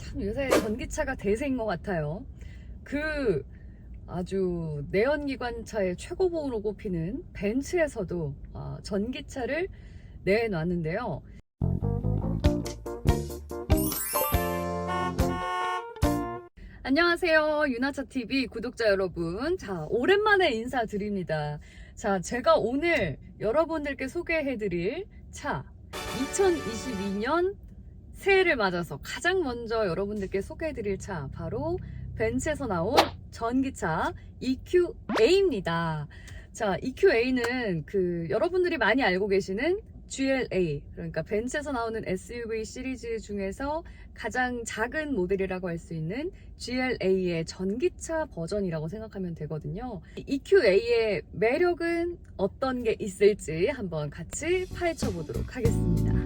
참 요새 전기차가 대세인 것 같아요. 그 아주 내연기관차의 최고봉으로 꼽히는 벤츠에서도 전기차를 내놨는데요. 안녕하세요. 유나차TV 구독자 여러분. 자, 오랜만에 인사드립니다. 자, 제가 오늘 여러분들께 소개해드릴 차 2022년 새해를 맞아서 가장 먼저 여러분들께 소개해드릴 차 바로 벤츠에서 나온 전기차 EQA입니다. 자, EQA는 여러분들이 많이 알고 계시는 GLA, 그러니까 벤츠에서 나오는 SUV 시리즈 중에서 가장 작은 모델이라고 할 수 있는 GLA의 전기차 버전이라고 생각하면 되거든요. EQA의 매력은 어떤 게 있을지 한번 같이 파헤쳐 보도록 하겠습니다.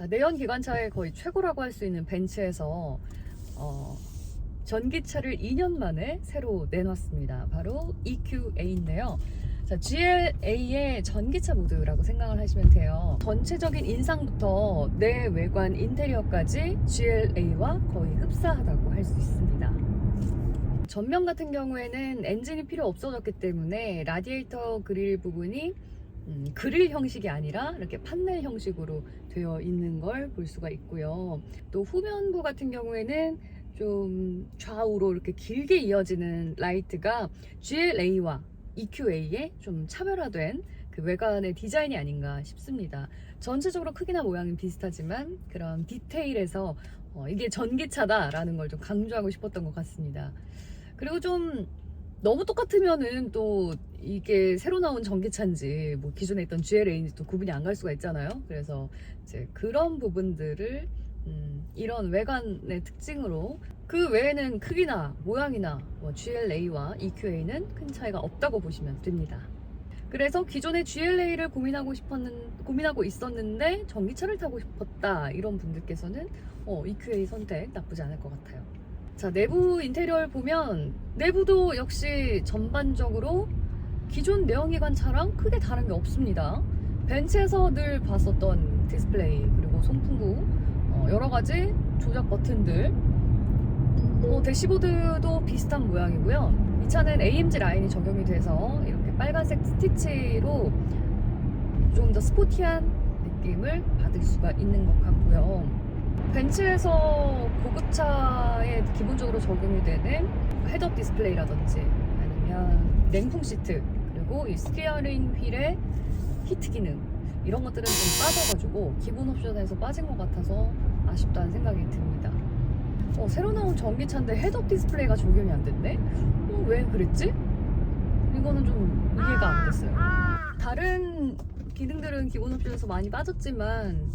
내연기관차의 거의 최고라고 할 수 있는 벤츠에서 전기차를 2년 만에 새로 내놨습니다. 바로 EQA인데요. 자, GLA의 전기차 모드라고 생각을 하시면 돼요. 전체적인 인상부터 내외관 인테리어까지 GLA와 거의 흡사하다고 할 수 있습니다. 전면 같은 경우에는 엔진이 필요 없어졌기 때문에 라디에이터 그릴 부분이 그릴 형식이 아니라 이렇게 판넬 형식으로 되어 있는 걸 볼 수가 있고요. 또 후면부 같은 경우에는 좀 좌우로 이렇게 길게 이어지는 라이트가 GLA와 EQA의 좀 차별화된 그 외관의 디자인이 아닌가 싶습니다. 전체적으로 크기나 모양은 비슷하지만 그런 디테일에서 이게 전기차다라는 걸 좀 강조하고 싶었던 것 같습니다. 그리고 좀 너무 똑같으면은 또 이게 새로 나온 전기차인지 뭐 기존에 있던 GLA인지 또 구분이 안 갈 수가 있잖아요. 그래서 이제 그런 부분들을 이런 외관의 특징으로, 그 외에는 크기나 모양이나 뭐 GLA와 EQA는 큰 차이가 없다고 보시면 됩니다. 그래서 기존에 GLA를 고민하고 있었는데 전기차를 타고 싶었다 이런 분들께서는 EQA 선택 나쁘지 않을 것 같아요. 자, 내부 인테리어를 보면 내부도 역시 전반적으로 기존 내연기관차랑 크게 다른 게 없습니다. 벤츠에서 늘 봤었던 디스플레이, 그리고 송풍구, 여러가지 조작 버튼들, 대시보드도 비슷한 모양이고요. 이 차는 AMG 라인이 적용이 돼서 이렇게 빨간색 스티치로 좀 더 스포티한 느낌을 받을 수가 있는 것 같고요. 벤츠에서 고급차에 기본적으로 적용이 되는 헤드업 디스플레이라든지 아니면 냉풍 시트, 그리고 이 스티어링 휠의 히트 기능, 이런 것들은 좀 빠져가지고 기본 옵션에서 빠진 것 같아서 아쉽다는 생각이 듭니다. 새로 나온 전기차인데 헤드업 디스플레이가 적용이 안 됐네? 왜 그랬지? 이거는 좀 이해가 안 됐어요. 다른 기능들은 기본 옵션에서 많이 빠졌지만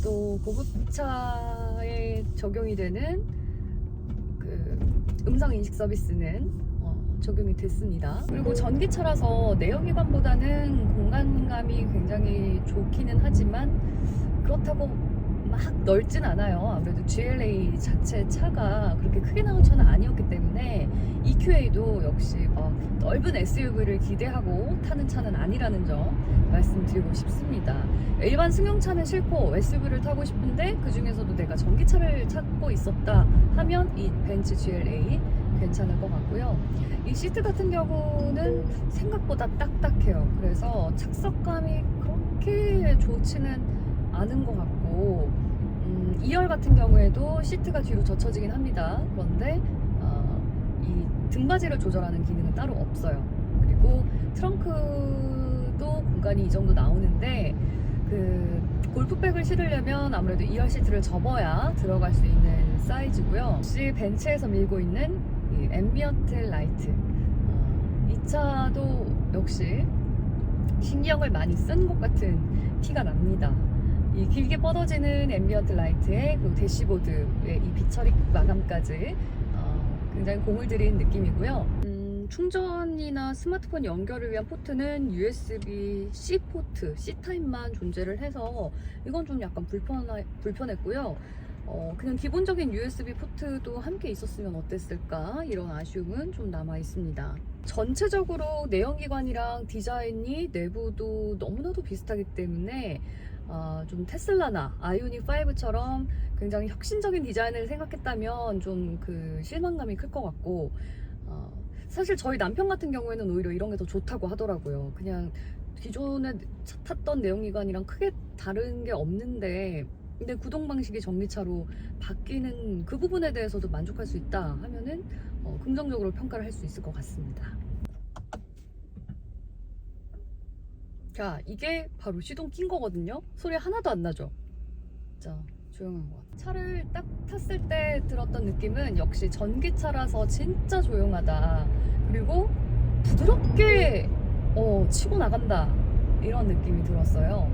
또 고급차에 적용이 되는 음성 인식 서비스는 적용이 됐습니다. 그리고 전기차라서 내연기관보다는 공간감이 굉장히 좋기는 하지만 그렇다고 막 넓진 않아요. 아무래도 GLA 자체 차가 그렇게 크게 나온 차는 아니었기 때문에 EQA도 역시 넓은 SUV를 기대하고 타는 차는 아니라는 점 말씀드리고 싶습니다. 일반 승용차는 싫고 SUV를 타고 싶은데 그 중에서도 내가 전기차를 찾고 있었다 하면 이 벤츠 GLA 괜찮을 것 같고요. 이 시트 같은 경우는 생각보다 딱딱해요. 그래서 착석감이 그렇게 좋지는 않은 것 같고, 2열 같은 경우에도 시트가 뒤로 젖혀지긴 합니다. 그런데 이 등받이를 조절하는 기능은 따로 없어요. 그리고 트렁크 공간이 이 정도 나오는데 그 골프백을 실으려면 아무래도 2열 시트를 접어야 들어갈 수 있는 사이즈고요. 역시 벤츠에서 밀고 있는 이 앰비언트 라이트, 이 차도 역시 신경을 많이 쓴 것 같은 티가 납니다. 이 길게 뻗어지는 앰비언트 라이트에 그리고 대시보드의 이 빛처리 마감까지 굉장히 공을 들인 느낌이고요. 충전이나 스마트폰 연결을 위한 포트는 USB-C 포트, C타입만 존재를 해서 이건 좀 약간 불편했고요. 그냥 기본적인 USB 포트도 함께 있었으면 어땠을까, 이런 아쉬움은 좀 남아 있습니다. 전체적으로 내연기관이랑 디자인이 내부도 너무나도 비슷하기 때문에 좀 테슬라나 아이오닉 5처럼 굉장히 혁신적인 디자인을 생각했다면 좀 그 실망감이 클 것 같고, 사실 저희 남편 같은 경우에는 오히려 이런 게 더 좋다고 하더라고요. 그냥 기존에 탔던 내연기관이랑 크게 다른 게 없는데 근데 구동 방식이 전기차로 바뀌는 그 부분에 대해서도 만족할 수 있다 하면은 긍정적으로 평가를 할 수 있을 것 같습니다. 자, 이게 바로 시동 낀 거거든요. 소리 하나도 안 나죠? 자, 조용한 것 같아요. 차를 딱 탔을 때 들었던 느낌은 역시 전기차라서 진짜 조용하다, 그리고 부드럽게 치고 나간다, 이런 느낌이 들었어요.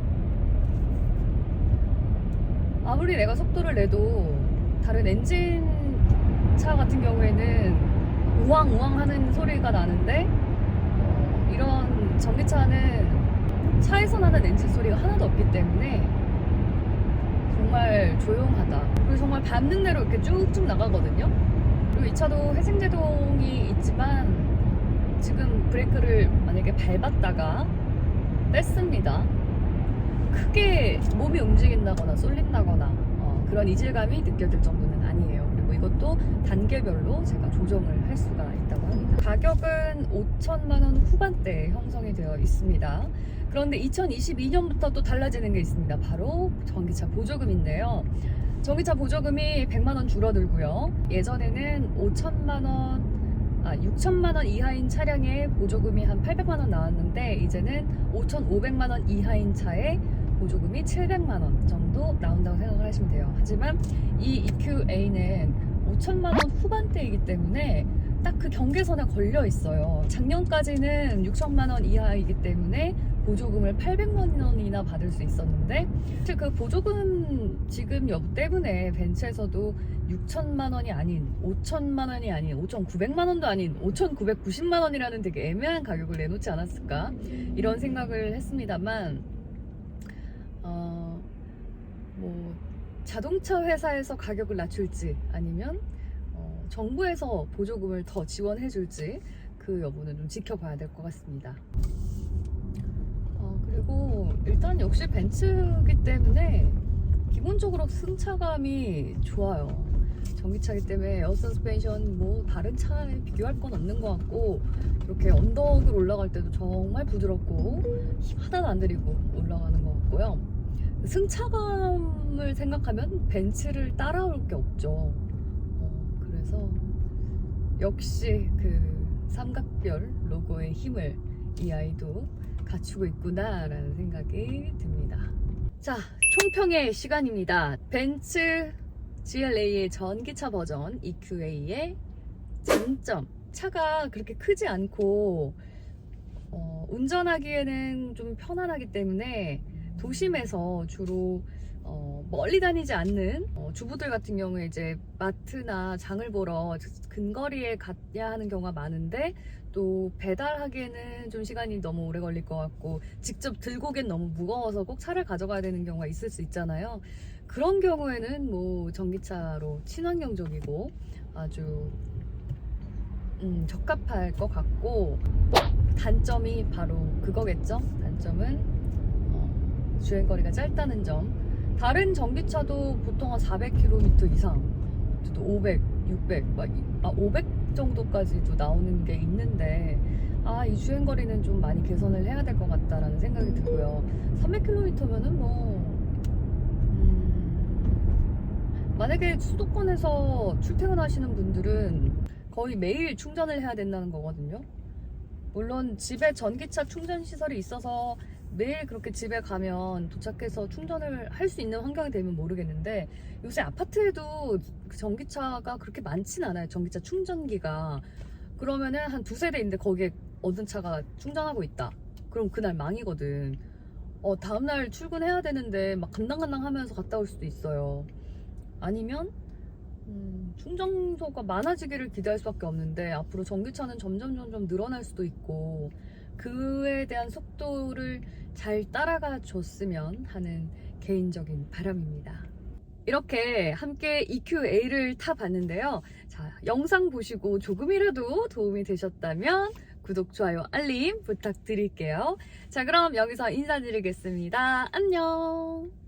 아무리 내가 속도를 내도 다른 엔진차 같은 경우에는 우왕우왕 하는 소리가 나는데 이런 전기차는 차에서 나는 엔진 소리가 하나도 없기 때문에 정말 조용하다. 그리고 정말 반능내로 이렇게 쭉쭉 나가거든요. 그리고 이 차도 회생제동이 있지만 지금 브레이크를 만약에 밟았다가 뺐습니다. 크게 몸이 움직인다거나 쏠린다거나 그런 이질감이 느껴질 정도는 아니에요. 그리고 이것도 단계별로 제가 조정을 할 수가 있다고 합니다. 가격은 5천만 원 후반대에 형성이 되어 있습니다. 그런데 2022년부터 또 달라지는 게 있습니다. 바로 전기차 보조금인데요. 전기차 보조금이 100만 원 줄어들고요. 예전에는 6천만 원 이하인 차량에 보조금이 한 800만 원 나왔는데 이제는 5,500만 원 이하인 차에 보조금이 700만 원 정도 나온다고 생각을 하시면 돼요. 하지만 이 EQA는 5천만 원 후반대이기 때문에 딱 그 경계선에 걸려 있어요. 작년까지는 6천만 원 이하이기 때문에 보조금을 800만 원이나 받을 수 있었는데 사실 그 보조금 지급 여부 때문에 벤츠에서도 6천만 원이 아닌 5천만 원이 아닌 5,900만 원도 아닌 5,990만 원이라는 되게 애매한 가격을 내놓지 않았을까, 이런 생각을 했습니다만 뭐 자동차 회사에서 가격을 낮출지 아니면 정부에서 보조금을 더 지원해 줄지 그 여부는 좀 지켜봐야 될 것 같습니다. 그리고 일단 역시 벤츠이기 때문에 기본적으로 승차감이 좋아요. 전기차이기 때문에 에어 서스펜션 뭐 다른 차에 비교할 건 없는 것 같고, 이렇게 언덕을 올라갈 때도 정말 부드럽고 힘 하나도 안 들이고 올라가는 것 같고요. 승차감을 생각하면 벤츠를 따라올 게 없죠. 그래서 역시 그 삼각별 로고의 힘을 이 아이도 갖추고 있구나 라는 생각이 듭니다. 자, 총평의 시간입니다. 벤츠 GLA의 전기차 버전 EQA의 장점, 차가 그렇게 크지 않고 운전하기에는 좀 편안하기 때문에 도심에서 주로 멀리 다니지 않는 주부들 같은 경우에 이제 마트나 장을 보러 근거리에 가야 하는 경우가 많은데, 또 배달하기에는 좀 시간이 너무 오래 걸릴 것 같고 직접 들고 오기엔 너무 무거워서 꼭 차를 가져가야 되는 경우가 있을 수 있잖아요. 그런 경우에는 뭐 전기차로 친환경적이고 아주 적합할 것 같고, 단점이 바로 그거겠죠. 단점은 주행거리가 짧다는 점. 다른 전기차도 보통 한 400km 이상, 또 500, 600, 500 정도까지도 나오는 게 있는데 이 주행거리는 좀 많이 개선을 해야 될 것 같다라는 생각이 들고요. 300km면은 만약에 수도권에서 출퇴근하시는 분들은 거의 매일 충전을 해야 된다는 거거든요. 물론 집에 전기차 충전 시설이 있어서 매일 그렇게 집에 가면 도착해서 충전을 할 수 있는 환경이 되면 모르겠는데 요새 아파트에도 전기차가 그렇게 많진 않아요. 전기차 충전기가. 그러면은 한 두세 대인데 거기에 어떤 차가 충전하고 있다. 그럼 그날 망이거든. 다음날 출근해야 되는데 막 간당간당 하면서 갔다 올 수도 있어요. 아니면 충전소가 많아지기를 기대할 수밖에 없는데 앞으로 전기차는 점점 늘어날 수도 있고 그에 대한 속도를 잘 따라가 줬으면 하는 개인적인 바람입니다. 이렇게 함께 EQA를 타봤는데요. 자, 영상 보시고 조금이라도 도움이 되셨다면 구독, 좋아요, 알림 부탁드릴게요. 자, 그럼 여기서 인사드리겠습니다. 안녕!